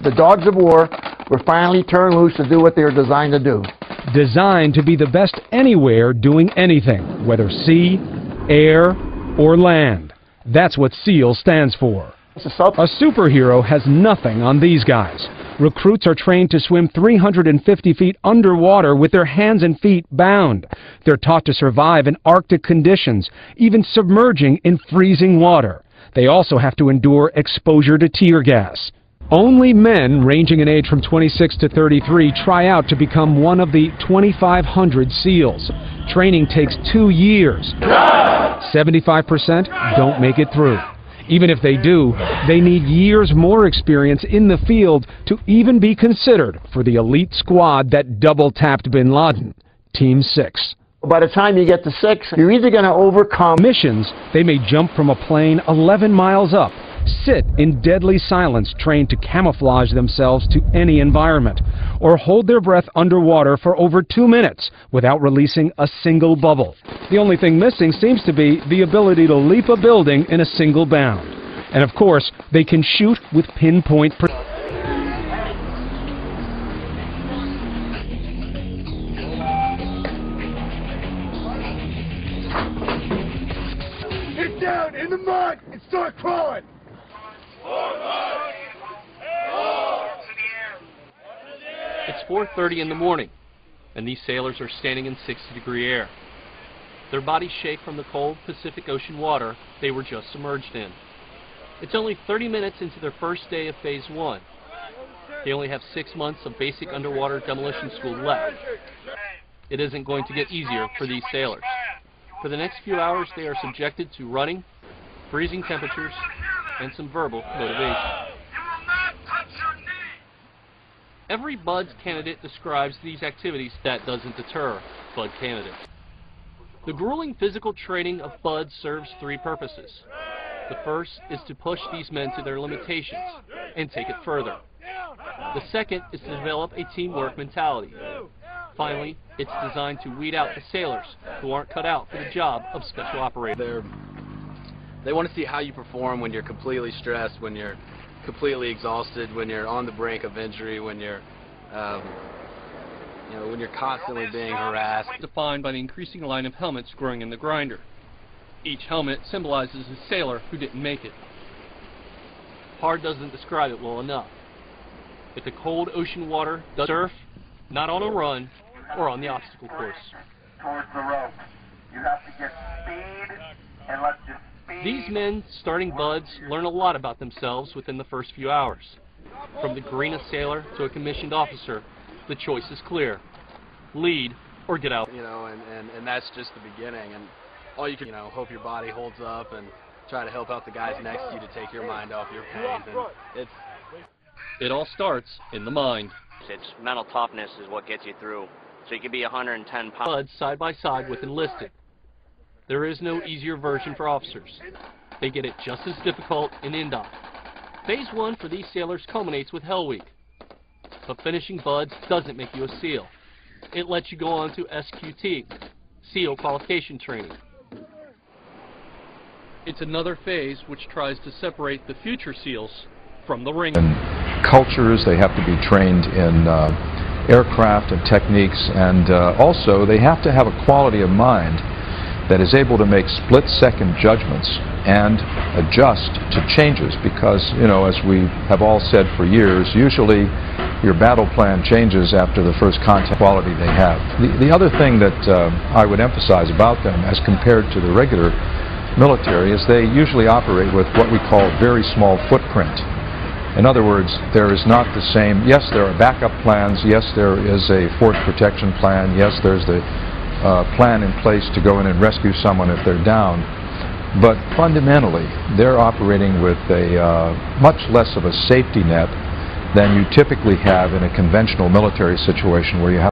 The dogs of war were finally turned loose to do what they were designed to do. Designed to be the best anywhere doing anything, whether sea, air, or land. That's what SEAL stands for. A superhero has nothing on these guys. Recruits are trained to swim 350 feet underwater with their hands and feet bound. They're taught to survive in Arctic conditions, even submerging in freezing water. They also have to endure exposure to tear gas. Only men ranging in age from 26 to 33 try out to become one of the 2,500 SEALs. Training takes 2 years. 75% don't make it through. Even if they do, they need years more experience in the field to even be considered for the elite squad that double-tapped bin Laden, Team 6. By the time you get to 6, you're either going to overcome missions. They may jump from a plane 11 miles up, sit in deadly silence trained to camouflage themselves to any environment, or hold their breath underwater for over 2 minutes without releasing a single bubble. The only thing missing seems to be the ability to leap a building in a single bound. And of course, they can shoot with pinpoint precision. Get down in the mud and start crawling! It's 4:30 in the morning, and these sailors are standing in 60-degree air. Their bodies shake from the cold Pacific Ocean water they were just submerged in. It's only 30 minutes into their first day of Phase 1. They only have 6 months of basic underwater demolition school left. It isn't going to get easier for these sailors. For the next few hours, they are subjected to running, freezing temperatures, and some verbal motivation. Every BUD/S candidate describes these activities. That doesn't deter BUD/S candidates. The grueling physical training of BUD/S serves 3 purposes. The first is to push these men to their limitations and take it further. The second is to develop a teamwork mentality. Finally, it's designed to weed out the sailors who aren't cut out for the job of special operators. They want to see how you perform when you're completely stressed, when you're completely exhausted, when you're on the brink of injury, when you're, when you're constantly being harassed. Defined by the increasing line of helmets growing in the grinder. Each helmet symbolizes a sailor who didn't make it. Hard doesn't describe it well enough. If the cold ocean water does surf, not on a run or on the obstacle course. Towards the rope. You have to get speed and let your speed. These men starting BUD/S learn a lot about themselves within the first few hours. From the greenest sailor to a commissioned officer, the choice is clear. Lead or get out. And that's just the beginning. And all you can, hope your body holds up and try to help out the guys next to you to take your mind off your pain. And it all starts in the mind. It's mental toughness is what gets you through. So you can be 110 pounds. BUD/S side by side with enlisted. There is no easier version for officers. They get it just as difficult in INDOC. Phase 1 for these sailors culminates with Hell Week. But finishing BUD/S doesn't make you a SEAL. It lets you go on to SQT, SEAL qualification training. It's another phase which tries to separate the future SEALs from the ring. Cultures, they have to be trained in aircraft and techniques, and also they have to have a quality of mind that is able to make split-second judgments and adjust to changes, because, as we have all said for years, usually your battle plan changes after the first contact quality they have. The other thing that I would emphasize about them as compared to the regular military is they usually operate with what we call very small footprint. In other words, there is not the same, yes, there are backup plans, yes, there is a force protection plan, yes, there's the plan in place to go in and rescue someone if they're down, but fundamentally they're operating with a much less of a safety net than you typically have in a conventional military situation where you have